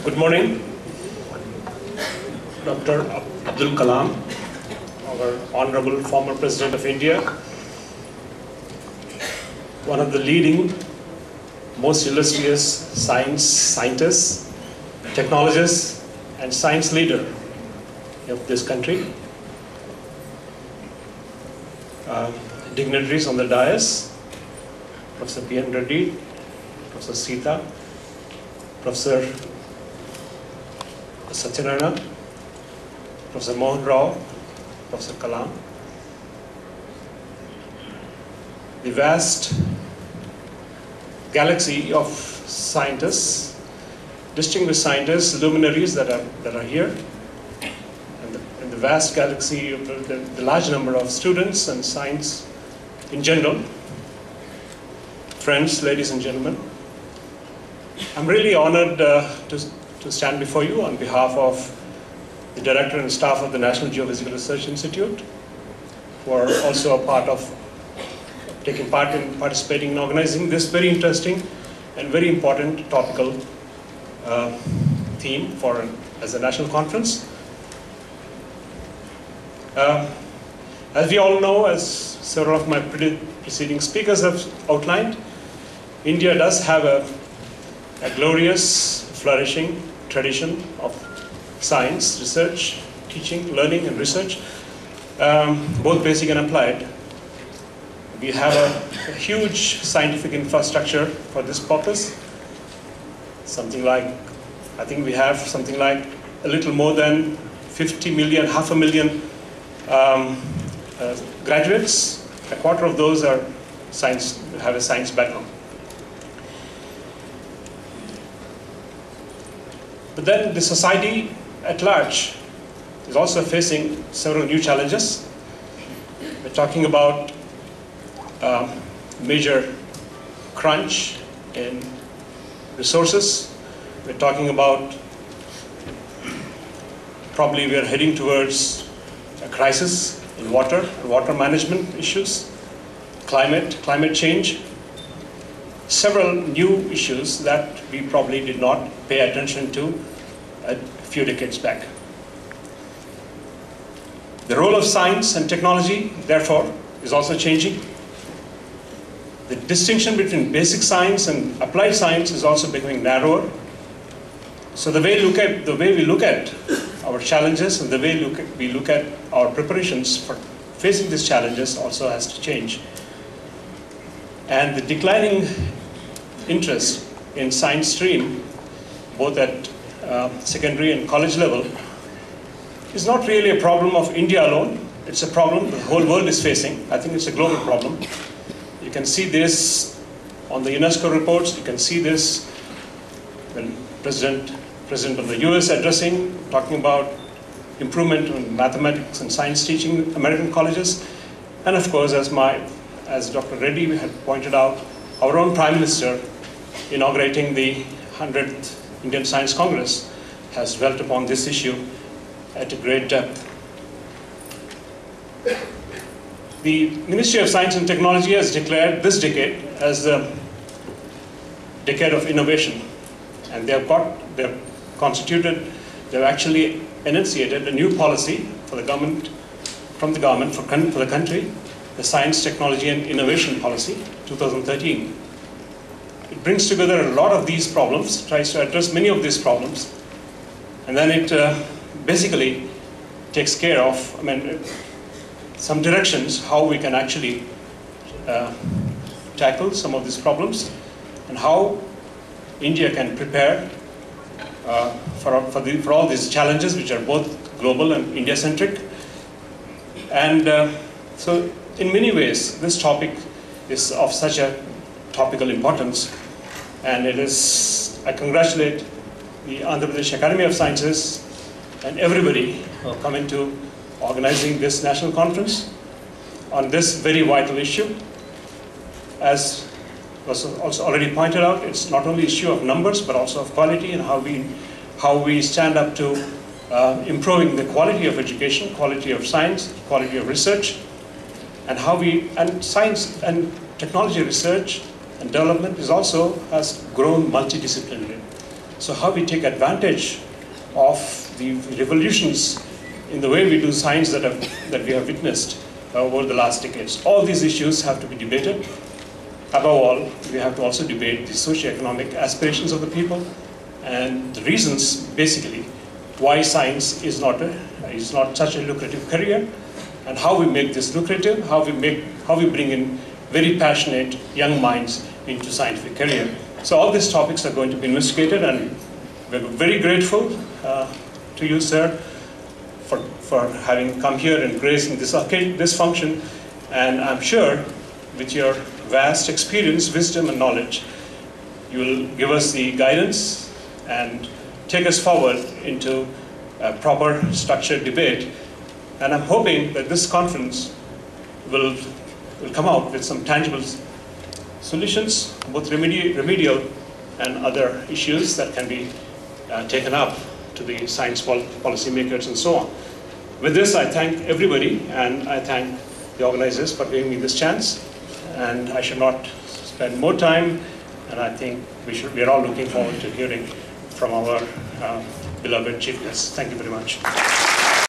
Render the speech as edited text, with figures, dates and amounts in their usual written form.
Good morning, Dr. Abdul Kalam, our Honorable former President of India, one of the leading, most illustrious scientists, technologists, and science leader of this country. Dignitaries on the dais, Professor P. N. Reddy, Professor Sita, Professor Satyanarayana, Professor Mohan Rao, Professor Kalam. The vast galaxy of scientists, distinguished scientists, luminaries that are here, and the vast galaxy of the large number of students and science in general. Friends, ladies and gentlemen, I'm really honored to stand before you on behalf of the director and staff of the National Geophysical Research Institute, who are also a part of participating in organizing this very interesting and very important topical theme as a national conference. As we all know, as several of my preceding speakers have outlined, India does have a glorious, flourishing tradition of science, research, teaching, learning, and research, both basic and applied. We have a huge scientific infrastructure for this purpose. Something like, I think we have something like a little more than 50 million, half a million graduates. A quarter of those are have a science background. But then the society at large is also facing several new challenges. We're talking about major crunch in resources. We're talking about probably we are heading towards a crisis in water and water management issues, climate change, several new issues that we probably did not pay attention to a few decades back. The role of science and technology, therefore, is also changing. The distinction between basic science and applied science is also becoming narrower. So the way we look at our challenges and the way we look at our preparations for facing these challenges also has to change. And the declining interest in science stream, both at secondary and college level, is not really a problem of India alone. It's a problem the whole world is facing. I think it's a global problem. You can see this on the UNESCO reports. You can see this when President of the US addressing, talking about improvement in mathematics and science teaching in American colleges. And of course, as Dr. Reddy had pointed out, our own Prime Minister inaugurating the 100th Indian Science Congress has dwelt upon this issue at a great depth. The Ministry of Science and Technology has declared this decade as the decade of innovation, and they've actually enunciated a new policy for the government, for the country, the Science, Technology and Innovation Policy, 2013. It brings together a lot of these problems, tries to address many of these problems, and then it basically takes care of, some directions how we can actually tackle some of these problems and how India can prepare for all these challenges, which are both global and India-centric. And so in many ways, this topic is of such a topical importance, and I congratulate the Andhra Pradesh Academy of Sciences and everybody who have come into organizing this national conference on this very vital issue. As was also already pointed out, it's not only an issue of numbers, but also of quality and how we stand up to improving the quality of education, quality of science, quality of research, and science and technology research and development has grown multidisciplinary. So how we take advantage of the revolutions in the way we do science that we have witnessed over the last decades. All these issues have to be debated. Above all, we have to also debate the socio-economic aspirations of the people and the reasons, basically, why science is not such a lucrative career, and how we make this lucrative, how we bring in very passionate young minds into scientific career. So all these topics are going to be investigated, and we're very grateful to you, sir, for having come here and gracing this function. And I'm sure, with your vast experience, wisdom, and knowledge, you will give us the guidance and take us forward into a proper structured debate. And I'm hoping that this conference will come out with some tangible solutions, both remedial and other issues that can be taken up to the science policymakers and so on. With this, I thank everybody, and I thank the organizers for giving me this chance. And I should not spend more time, and I think we are all looking forward to hearing from our beloved chief guests. Thank you very much.